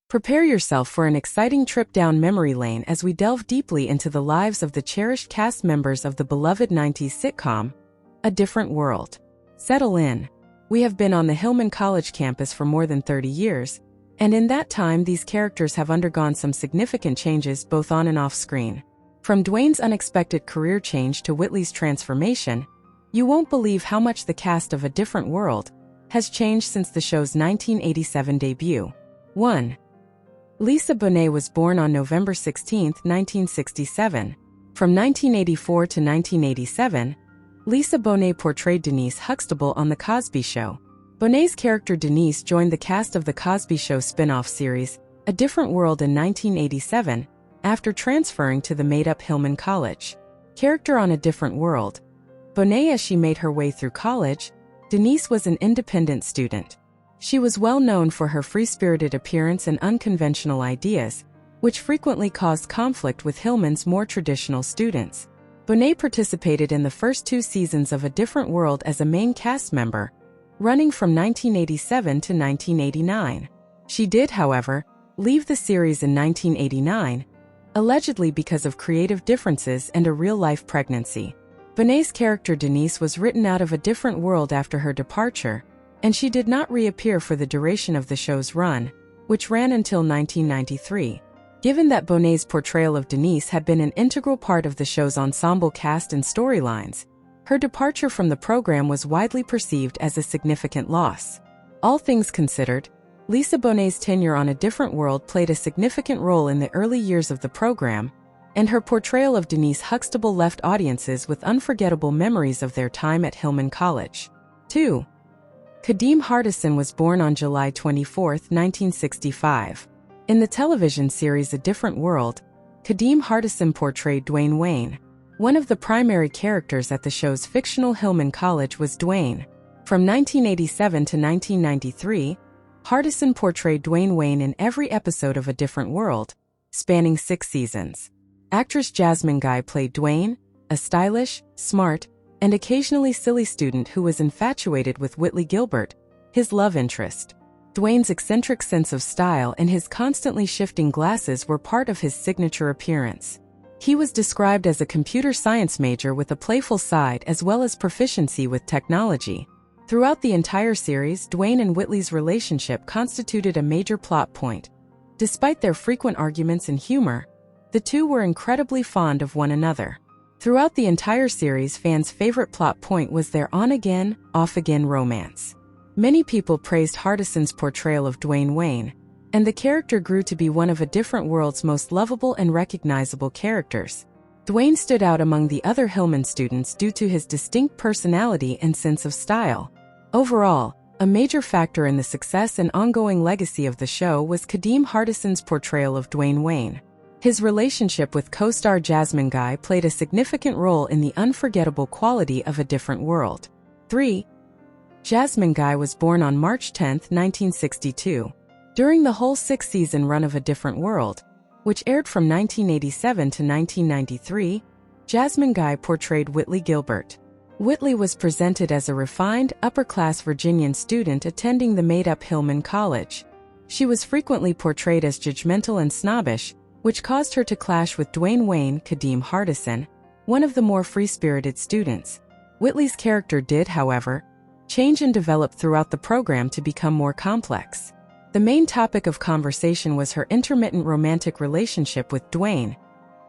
Prepare yourself for an exciting trip down memory lane as we delve deeply into the lives of the cherished cast members of the beloved 90s sitcom, A Different World. Settle in. We have been on the Hillman College campus for more than 30 years, and in that time these characters have undergone some significant changes both on and off screen. From Dwayne's unexpected career change to Whitley's transformation, you won't believe how much the cast of A Different World has changed since the show's 1987 debut. 1. Lisa Bonet was born on November 16, 1967. From 1984 to 1987, Lisa Bonet portrayed Denise Huxtable on The Cosby Show. Bonet's character Denise joined the cast of The Cosby Show spin-off series, A Different World in 1987, after transferring to the made-up Hillman College. Character on A Different World. Bonet. As she made her way through college, Denise was an independent student. She was well known for her free-spirited appearance and unconventional ideas, which frequently caused conflict with Hillman's more traditional students. Bonet participated in the first 2 seasons of A Different World as a main cast member, running from 1987 to 1989. She did, however, leave the series in 1989, allegedly because of creative differences and a real-life pregnancy. Bonet's character Denise was written out of A Different World after her departure, and she did not reappear for the duration of the show's run, which ran until 1993. Given that Bonet's portrayal of Denise had been an integral part of the show's ensemble cast and storylines, her departure from the program was widely perceived as a significant loss. All things considered, Lisa Bonet's tenure on A Different World played a significant role in the early years of the program, and her portrayal of Denise Huxtable left audiences with unforgettable memories of their time at Hillman College. 2. Kadim Hardison was born on July 24, 1965. In the television series A Different World, Kadim Hardison portrayed Dwayne Wayne. One of the primary characters at the show's fictional Hillman College was Dwayne. From 1987 to 1993, Hardison portrayed Dwayne Wayne in every episode of A Different World, spanning 6 seasons. Actress Jasmine Guy played Dwayne, a stylish, smart, and occasionally silly student who was infatuated with Whitley Gilbert, his love interest. Dwayne's eccentric sense of style and his constantly shifting glasses were part of his signature appearance. He was described as a computer science major with a playful side as well as proficiency with technology. Throughout the entire series, Dwayne and Whitley's relationship constituted a major plot point. Despite their frequent arguments and humor, the two were incredibly fond of one another. Throughout the entire series, fans' favorite plot point was their on-again, off-again romance. Many people praised Hardison's portrayal of Dwayne Wayne, and the character grew to be one of A Different World's most lovable and recognizable characters. Dwayne stood out among the other Hillman students due to his distinct personality and sense of style. Overall, a major factor in the success and ongoing legacy of the show was Kadim Hardison's portrayal of Dwayne Wayne. His relationship with co-star Jasmine Guy played a significant role in the unforgettable quality of A Different World. 3. Jasmine Guy was born on March 10, 1962. During the whole 6-season run of A Different World, which aired from 1987 to 1993, Jasmine Guy portrayed Whitley Gilbert. Whitley was presented as a refined, upper-class Virginian student attending the made-up Hillman College. She was frequently portrayed as judgmental and snobbish, which caused her to clash with Dwayne Wayne, Kadim Hardison, one of the more free-spirited students. Whitley's character did, however, change and develop throughout the program to become more complex. The main topic of conversation was her intermittent romantic relationship with Dwayne,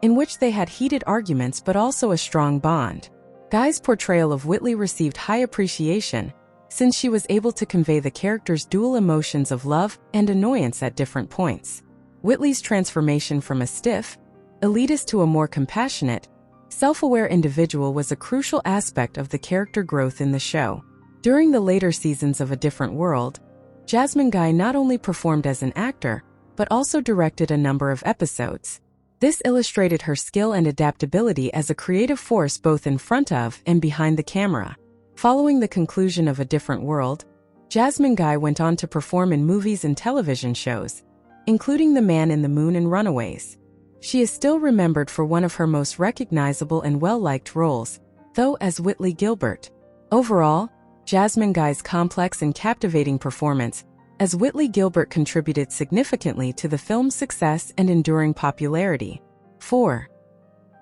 in which they had heated arguments but also a strong bond. Guy's portrayal of Whitley received high appreciation, since she was able to convey the character's dual emotions of love and annoyance at different points. Whitley's transformation from a stiff, elitist to a more compassionate, self-aware individual was a crucial aspect of the character growth in the show. During the later seasons of A Different World, Jasmine Guy not only performed as an actor, but also directed a number of episodes. This illustrated her skill and adaptability as a creative force both in front of and behind the camera. Following the conclusion of A Different World, Jasmine Guy went on to perform in movies and television shows, including The Man in the Moon and Runaways. She is still remembered for one of her most recognizable and well-liked roles, though as Whitley Gilbert. Overall, Jasmine Guy's complex and captivating performance as Whitley Gilbert contributed significantly to the film's success and enduring popularity. 4.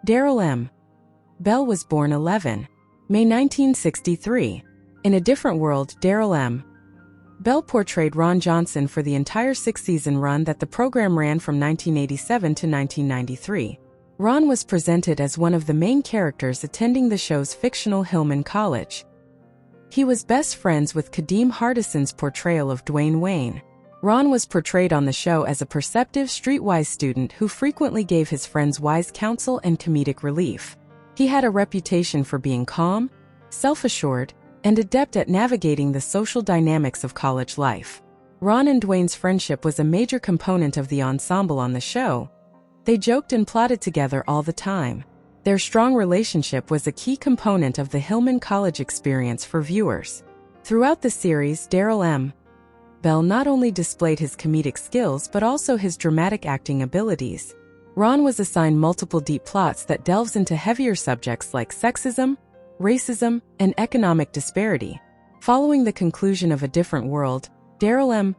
Darl M Bell was born 11 May 1963. In A Different World, Darl M Bell portrayed Ron Johnson for the entire six-season run that the program ran from 1987 to 1993. Ron was presented as one of the main characters attending the show's fictional Hillman College. He was best friends with Kadim Hardison's portrayal of Dwayne Wayne. Ron was portrayed on the show as a perceptive, streetwise student who frequently gave his friends wise counsel and comedic relief. He had a reputation for being calm, self-assured, and adept at navigating the social dynamics of college life. Ron and Dwayne's friendship was a major component of the ensemble on the show. They joked and plotted together all the time. Their strong relationship was a key component of the Hillman College experience for viewers. Throughout the series, Darl M Bell not only displayed his comedic skills but also his dramatic acting abilities. Ron was assigned multiple deep plots that delves into heavier subjects like sexism, racism, and economic disparity. Following the conclusion of A Different World, Darl M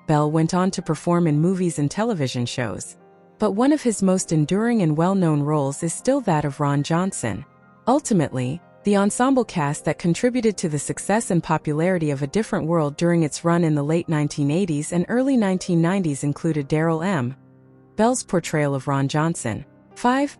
Bell went on to perform in movies and television shows. But one of his most enduring and well-known roles is still that of Ron Johnson. Ultimately, the ensemble cast that contributed to the success and popularity of A Different World during its run in the late 1980s and early 1990s included Darl M Bell's portrayal of Ron Johnson. 5.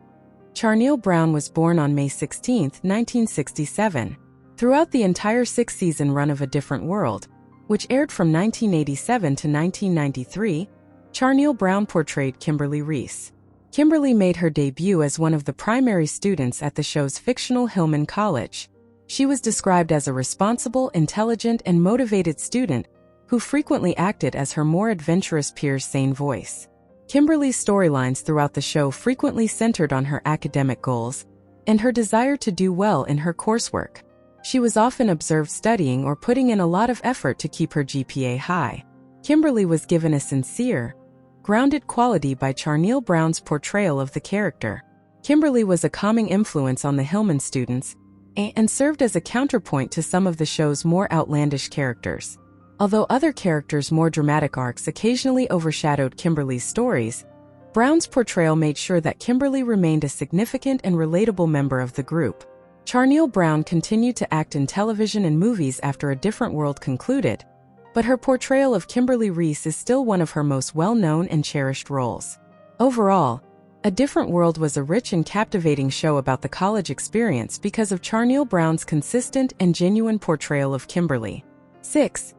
Charmaine Brown was born on May 16, 1967. Throughout the entire six-season run of A Different World, which aired from 1987 to 1993, Charmaine Brown portrayed Kimberly Reese. Kimberly made her debut as one of the primary students at the show's fictional Hillman College. She was described as a responsible, intelligent, and motivated student who frequently acted as her more adventurous peers' sane voice. Kimberly's storylines throughout the show frequently centered on her academic goals and her desire to do well in her coursework. She was often observed studying or putting in a lot of effort to keep her GPA high. Kimberly was given a sincere, grounded quality by Charmaine Brown's portrayal of the character. Kimberly was a calming influence on the Hillman students and served as a counterpoint to some of the show's more outlandish characters. Although other characters' more dramatic arcs occasionally overshadowed Kimberly's stories, Brown's portrayal made sure that Kimberly remained a significant and relatable member of the group. Charmaine Brown continued to act in television and movies after A Different World concluded, but her portrayal of Kimberly Reese is still one of her most well-known and cherished roles. Overall, A Different World was a rich and captivating show about the college experience because of Charmaine Brown's consistent and genuine portrayal of Kimberly. 6.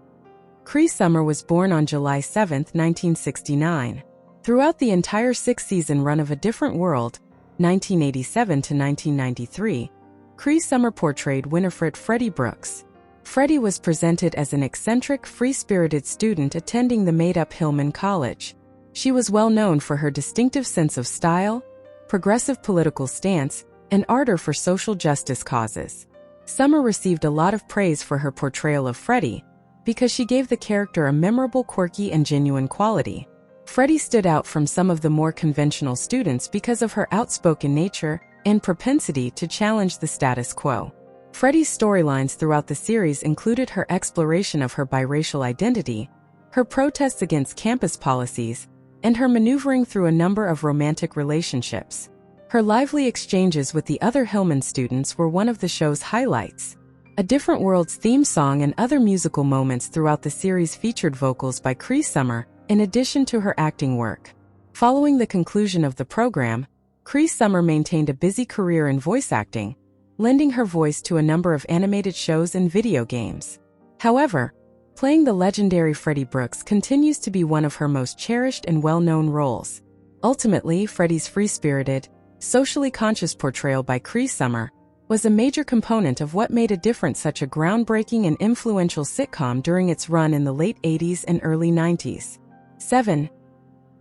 Cre Summer was born on July 7, 1969. Throughout the entire six-season run of A Different World, 1987 to 1993, Cre Summer portrayed Winifred Freddie Brooks. Freddie was presented as an eccentric, free-spirited student attending the made-up Hillman College. She was well known for her distinctive sense of style, progressive political stance, and ardor for social justice causes. Summer received a lot of praise for her portrayal of Freddie because she gave the character a memorable, quirky, and genuine quality. Freddie stood out from some of the more conventional students because of her outspoken nature and propensity to challenge the status quo. Freddie's storylines throughout the series included her exploration of her biracial identity, her protests against campus policies, and her maneuvering through a number of romantic relationships. Her lively exchanges with the other Hillman students were one of the show's highlights. A Different World's theme song and other musical moments throughout the series featured vocals by Cre Summer, in addition to her acting work. Following the conclusion of the program, Cre Summer maintained a busy career in voice acting, lending her voice to a number of animated shows and video games. However, playing the legendary Freddie Brooks continues to be one of her most cherished and well-known roles. Ultimately, Freddie's free-spirited, socially conscious portrayal by Cre Summer was a major component of what made A Different such a groundbreaking and influential sitcom during its run in the late 80s and early 90s. 7.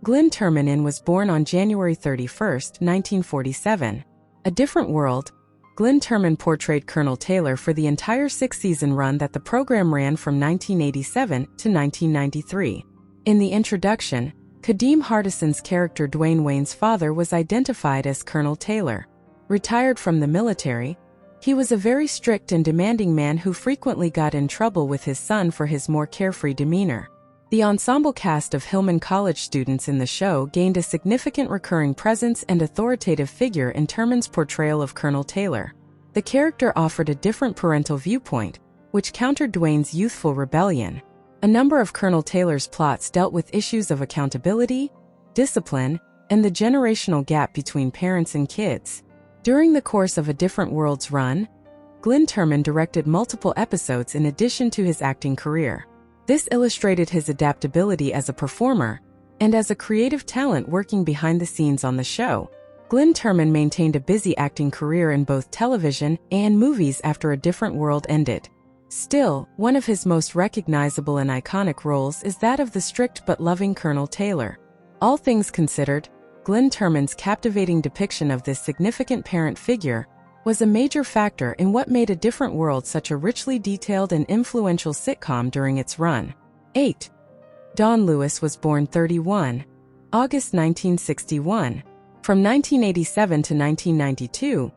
Glenn Turman was born on January 31, 1947. A Different World, Glenn Turman portrayed Colonel Taylor for the entire six-season run that the program ran from 1987 to 1993. In the introduction, Kadim Hardison's character Dwayne Wayne's father was identified as Colonel Taylor. Retired from the military, he was a very strict and demanding man who frequently got in trouble with his son for his more carefree demeanor. The ensemble cast of Hillman College students in the show gained a significant recurring presence and authoritative figure in Turman's portrayal of Colonel Taylor. The character offered a different parental viewpoint, which countered Dwayne's youthful rebellion. A number of Colonel Taylor's plots dealt with issues of accountability, discipline, and the generational gap between parents and kids. During the course of A Different World's run, Glynn Turman directed multiple episodes in addition to his acting career. This illustrated his adaptability as a performer, and as a creative talent working behind the scenes on the show. Glynn Turman maintained a busy acting career in both television and movies after A Different World ended. Still, one of his most recognizable and iconic roles is that of the strict but loving Colonel Taylor. All things considered, Glynn Turman's captivating depiction of this significant parent figure was a major factor in what made A Different World such a richly detailed and influential sitcom during its run. 8. Dawn Lewis was born 31 August 1961. From 1987 to 1992,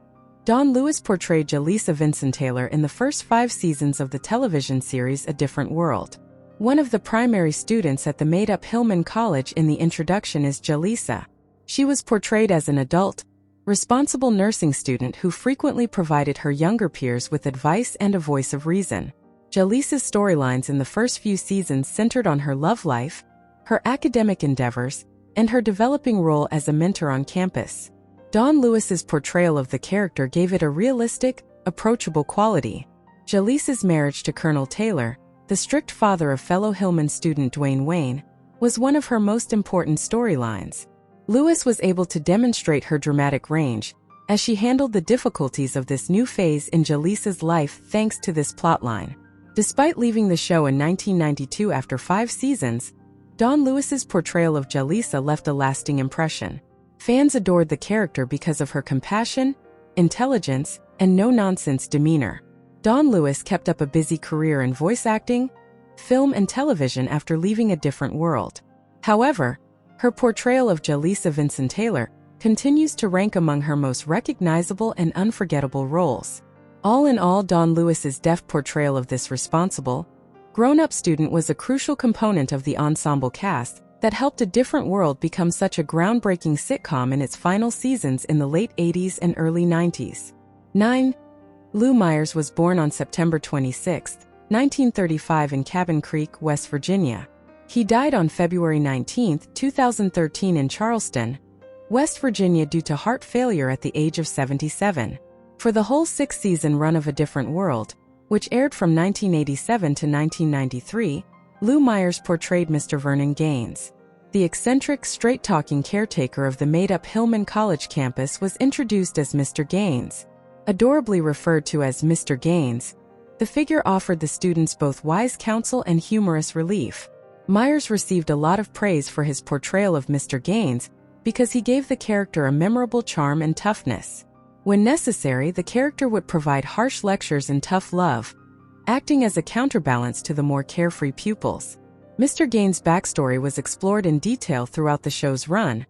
Dawn Lewis portrayed Jaleesa Vincent Taylor in the first 5 seasons of the television series A Different World. One of the primary students at the made-up Hillman College in the introduction is Jaleesa. She was portrayed as an adult, responsible nursing student who frequently provided her younger peers with advice and a voice of reason. Jaleesa's storylines in the first few seasons centered on her love life, her academic endeavors, and her developing role as a mentor on campus. Dawn Lewis's portrayal of the character gave it a realistic, approachable quality. Jaleesa's marriage to Colonel Taylor, the strict father of fellow Hillman student Dwayne Wayne, was one of her most important storylines. Lewis was able to demonstrate her dramatic range as she handled the difficulties of this new phase in Jaleesa's life thanks to this plotline. Despite leaving the show in 1992 after 5 seasons, Dawn Lewis's portrayal of Jaleesa left a lasting impression. Fans adored the character because of her compassion, intelligence, and no-nonsense demeanor. Dawn Lewis kept up a busy career in voice acting, film and television after leaving A Different World. However, her portrayal of Jaleesa Vincent Taylor continues to rank among her most recognizable and unforgettable roles. All in all, Dawn Lewis's deft portrayal of this responsible, grown-up student was a crucial component of the ensemble cast that helped A Different World become such a groundbreaking sitcom in its final seasons in the late 80s and early 90s. 9. Lou Meyers was born on September 26, 1935 in Cabin Creek, West Virginia. He died on February 19, 2013 in Charleston, West Virginia due to heart failure at the age of 77. For the whole 6-season run of A Different World, which aired from 1987 to 1993, Lou Meyers portrayed Mr. Vernon Gaines. The eccentric, straight-talking caretaker of the made-up Hillman College campus was introduced as Mr. Gaines. Adorably referred to as Mr. Gaines, the figure offered the students both wise counsel and humorous relief. Meyers received a lot of praise for his portrayal of Mr. Gaines because he gave the character a memorable charm and toughness. When necessary, the character would provide harsh lectures and tough love, acting as a counterbalance to the more carefree pupils. Mr. Gaines' backstory was explored in detail throughout the show's run,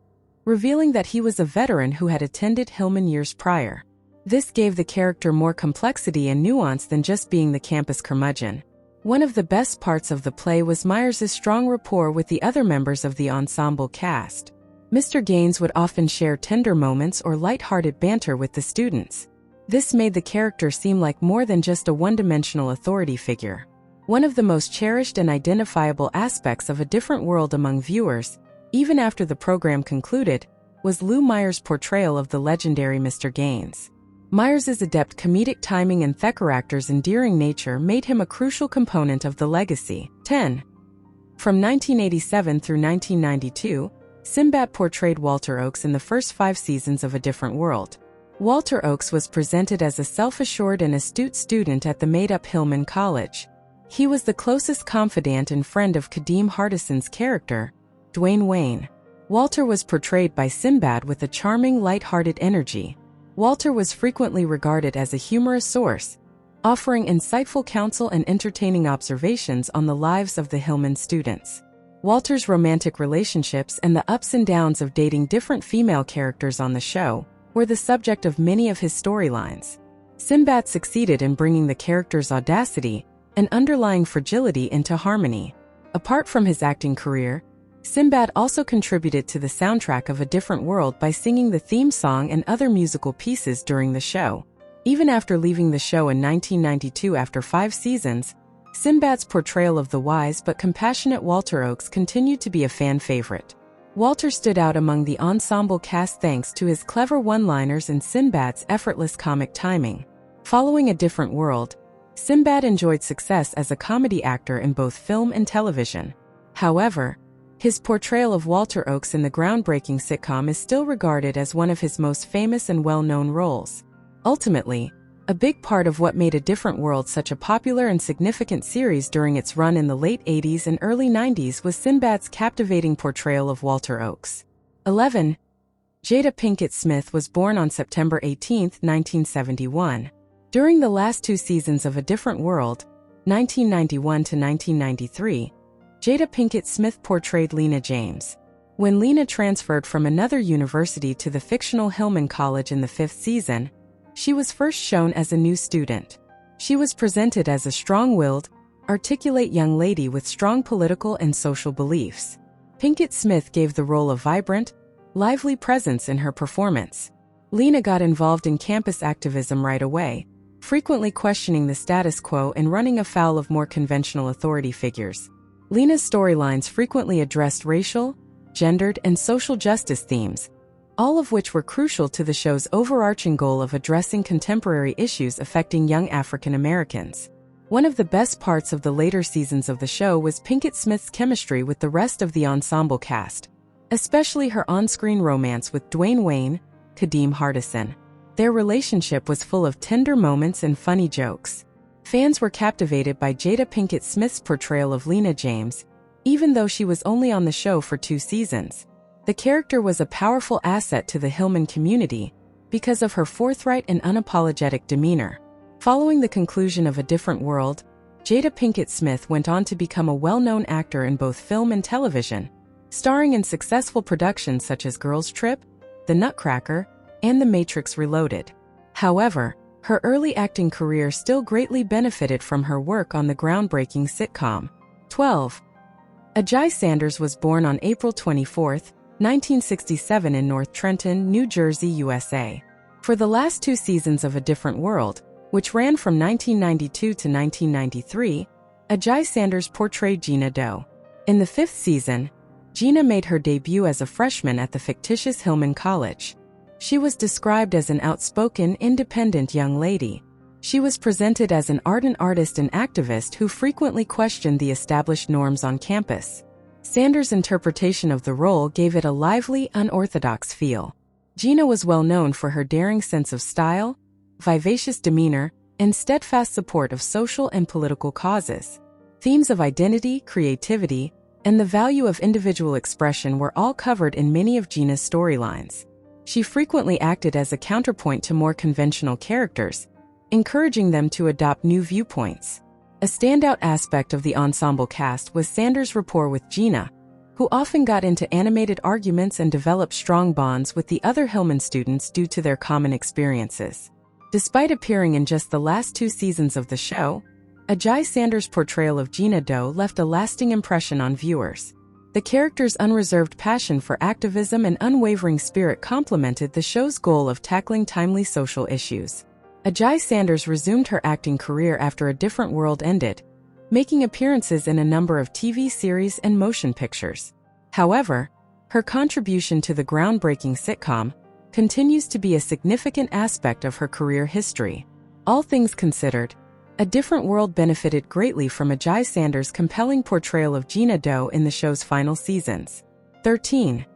revealing that he was a veteran who had attended Hillman years prior. This gave the character more complexity and nuance than just being the campus curmudgeon. One of the best parts of the play was Meyers' strong rapport with the other members of the ensemble cast. Mr. Gaines would often share tender moments or light-hearted banter with the students. This made the character seem like more than just a one-dimensional authority figure. One of the most cherished and identifiable aspects of A Different World among viewers, even after the program concluded, was Lou Meyers' portrayal of the legendary Mr. Gaines. Meyers' adept comedic timing and Theckeractor's endearing nature made him a crucial component of the legacy. 10. From 1987 through 1992, Sinbad portrayed Walter Oakes in the first 5 seasons of A Different World. Walter Oakes was presented as a self-assured and astute student at the made-up Hillman College. He was the closest confidant and friend of Kadim Hardison's character, Dwayne Wayne. Walter was portrayed by Sinbad with a charming, light-hearted energy. Walter was frequently regarded as a humorous source, offering insightful counsel and entertaining observations on the lives of the Hillman students. Walter's romantic relationships and the ups and downs of dating different female characters on the show were the subject of many of his storylines. Sinbad succeeded in bringing the character's audacity and underlying fragility into harmony. Apart from his acting career, Sinbad also contributed to the soundtrack of A Different World by singing the theme song and other musical pieces during the show. Even after leaving the show in 1992 after 5 seasons, Sinbad's portrayal of the wise but compassionate Walter Oakes continued to be a fan favorite. Walter stood out among the ensemble cast thanks to his clever one-liners and Sinbad's effortless comic timing. Following A Different World, Sinbad enjoyed success as a comedy actor in both film and television. However, his portrayal of Walter Oakes in the groundbreaking sitcom is still regarded as one of his most famous and well-known roles. Ultimately, a big part of what made A Different World such a popular and significant series during its run in the late 80s and early 90s was Sinbad's captivating portrayal of Walter Oakes. 11. Jada Pinkett Smith was born on September 18, 1971. During the last 2 seasons of A Different World, 1991 to 1993, Jada Pinkett Smith portrayed Lena James. When Lena transferred from another university to the fictional Hillman College in the 5th season, she was first shown as a new student. She was presented as a strong-willed, articulate young lady with strong political and social beliefs. Pinkett Smith gave the role a vibrant, lively presence in her performance. Lena got involved in campus activism right away, frequently questioning the status quo and running afoul of more conventional authority figures. Lena's storylines frequently addressed racial, gendered, and social justice themes, all of which were crucial to the show's overarching goal of addressing contemporary issues affecting young African Americans. One of the best parts of the later seasons of the show was Pinkett Smith's chemistry with the rest of the ensemble cast, especially her on-screen romance with Dwayne Wayne, Kadim Hardison. Their relationship was full of tender moments and funny jokes. Fans were captivated by Jada Pinkett Smith's portrayal of Lena James, even though she was only on the show for 2 seasons. The character was a powerful asset to the Hillman community because of her forthright and unapologetic demeanor. Following the conclusion of A Different World, Jada Pinkett Smith went on to become a well-known actor in both film and television, starring in successful productions such as Girls Trip, The Nutcracker, and The Matrix Reloaded. However, her early acting career still greatly benefited from her work on the groundbreaking sitcom. 12. Ajai Sanders was born on April 24, 1967 in North Trenton, New Jersey, USA. For the last 2 seasons of A Different World, which ran from 1992 to 1993, Ajai Sanders portrayed Gina Doe. In the 5th season, Gina made her debut as a freshman at the fictitious Hillman College. She was described as an outspoken, independent young lady. She was presented as an ardent artist and activist who frequently questioned the established norms on campus. Sanders' interpretation of the role gave it a lively, unorthodox feel. Gina was well known for her daring sense of style, vivacious demeanor, and steadfast support of social and political causes. Themes of identity, creativity, and the value of individual expression were all covered in many of Gina's storylines. She frequently acted as a counterpoint to more conventional characters, encouraging them to adopt new viewpoints. A standout aspect of the ensemble cast was Sanders' rapport with Gina, who often got into animated arguments and developed strong bonds with the other Hillman students due to their common experiences. Despite appearing in just the last 2 seasons of the show, Ajai Sanders' portrayal of Gina Doe left a lasting impression on viewers. The character's unreserved passion for activism and unwavering spirit complemented the show's goal of tackling timely social issues. Ajai Sanders resumed her acting career after A Different World ended, making appearances in a number of TV series and motion pictures. However, her contribution to the groundbreaking sitcom continues to be a significant aspect of her career history. All things considered, A Different World benefited greatly from Ajai Sanders' compelling portrayal of Gina Doe in the show's final seasons. 13.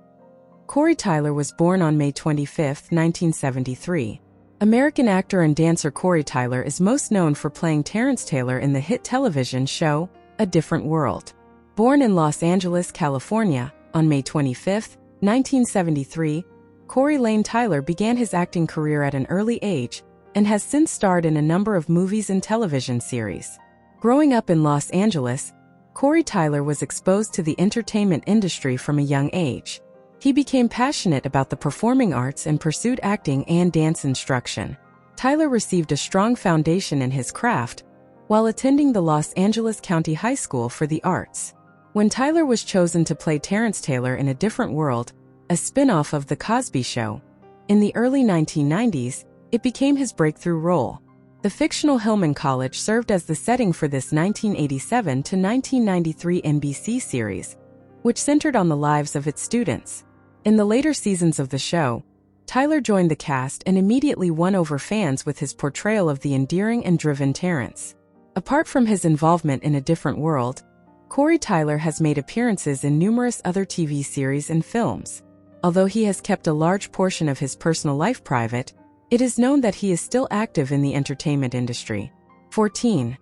Cory Tyler was born on May 25, 1973. American actor and dancer Cory Tyler is most known for playing Terrence Taylor in the hit television show, A Different World. Born in Los Angeles, California, on May 25, 1973, Cory Lane Tyler began his acting career at an early age and has since starred in a number of movies and television series. Growing up in Los Angeles, Cory Tyler was exposed to the entertainment industry from a young age. He became passionate about the performing arts and pursued acting and dance instruction. Tyler received a strong foundation in his craft while attending the Los Angeles County High School for the Arts. When Tyler was chosen to play Terrence Taylor in A Different World, a spin-off of The Cosby Show, in the early 1990s, it became his breakthrough role. The fictional Hillman College served as the setting for this 1987 to 1993 NBC series, which centered on the lives of its students. In the later seasons of the show, Tyler joined the cast and immediately won over fans with his portrayal of the endearing and driven Terrence. Apart from his involvement in A Different World, Cory Tyler has made appearances in numerous other TV series and films. Although he has kept a large portion of his personal life private, it is known that he is still active in the entertainment industry. 14.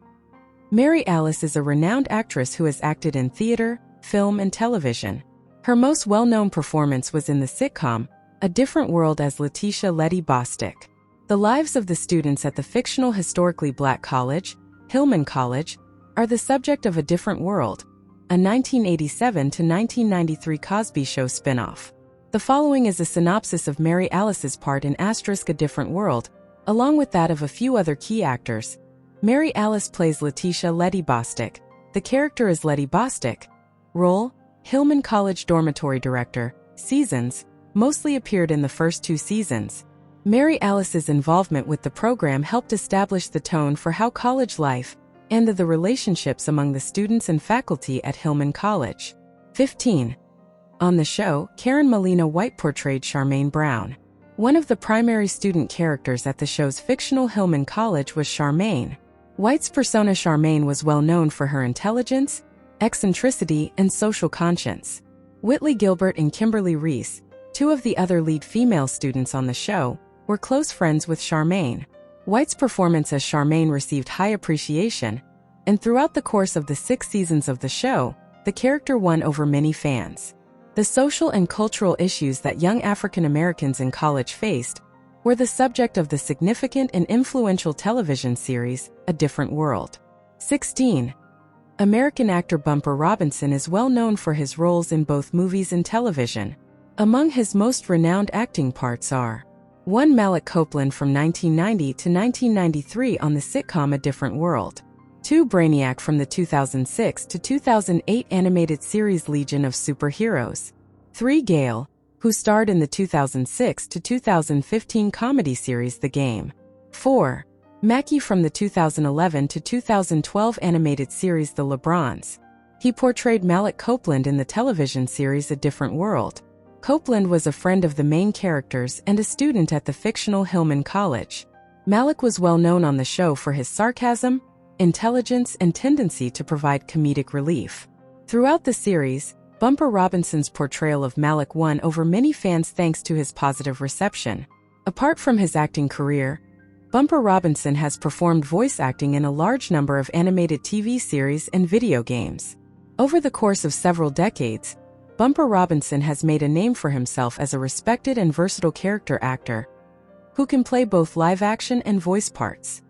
Mary Alice is a renowned actress who has acted in theater, film, and television. Her most well-known performance was in the sitcom A Different World as Letitia Letty Bostick. The lives of the students at the fictional historically black college, Hillman College, are the subject of A Different World, a 1987 to 1993 Cosby Show spin-off. The following is a synopsis of Mary Alice's part in A Different World, along with that of a few other key actors. Mary Alice plays Letitia Letty Bostick. The character is Letty Bostick. Role: Hillman College dormitory director. Seasons: mostly appeared in the first 2 seasons. Mary Alice's involvement with the program helped establish the tone for how college life and the relationships among the students and faculty at Hillman College. 15. On the show, Karen Molina White portrayed Charmaine Brown. One of the primary student characters at the show's fictional Hillman College was Charmaine. White's persona Charmaine was well known for her intelligence, eccentricity, and social conscience. Whitley Gilbert and Kimberly Reese, 2 of the other lead female students on the show, were close friends with Charmaine. White's performance as Charmaine received high appreciation, and throughout the course of the 6 seasons of the show, the character won over many fans. The social and cultural issues that young African Americans in college faced were the subject of the significant and influential television series, A Different World. 16. American actor Bumper Robinson is well known for his roles in both movies and television. Among his most renowned acting parts are 1. Malik Copeland from 1990 to 1993 on the sitcom A Different World. 2. Brainiac from the 2006 to 2008 animated series Legion of Superheroes. 3. Gale, who starred in the 2006 to 2015 comedy series The Game. 4. Mackie from the 2011 to 2012 animated series The LeBrons. He portrayed Malik Copeland in the television series A Different World. Copeland was a friend of the main characters and a student at the fictional Hillman College. Malik was well known on the show for his sarcasm, intelligence, and tendency to provide comedic relief. Throughout the series, Bumper Robinson's portrayal of Malik won over many fans thanks to his positive reception. Apart from his acting career, Bumper Robinson has performed voice acting in a large number of animated TV series and video games. Over the course of several decades, Bumper Robinson has made a name for himself as a respected and versatile character actor who can play both live action and voice parts.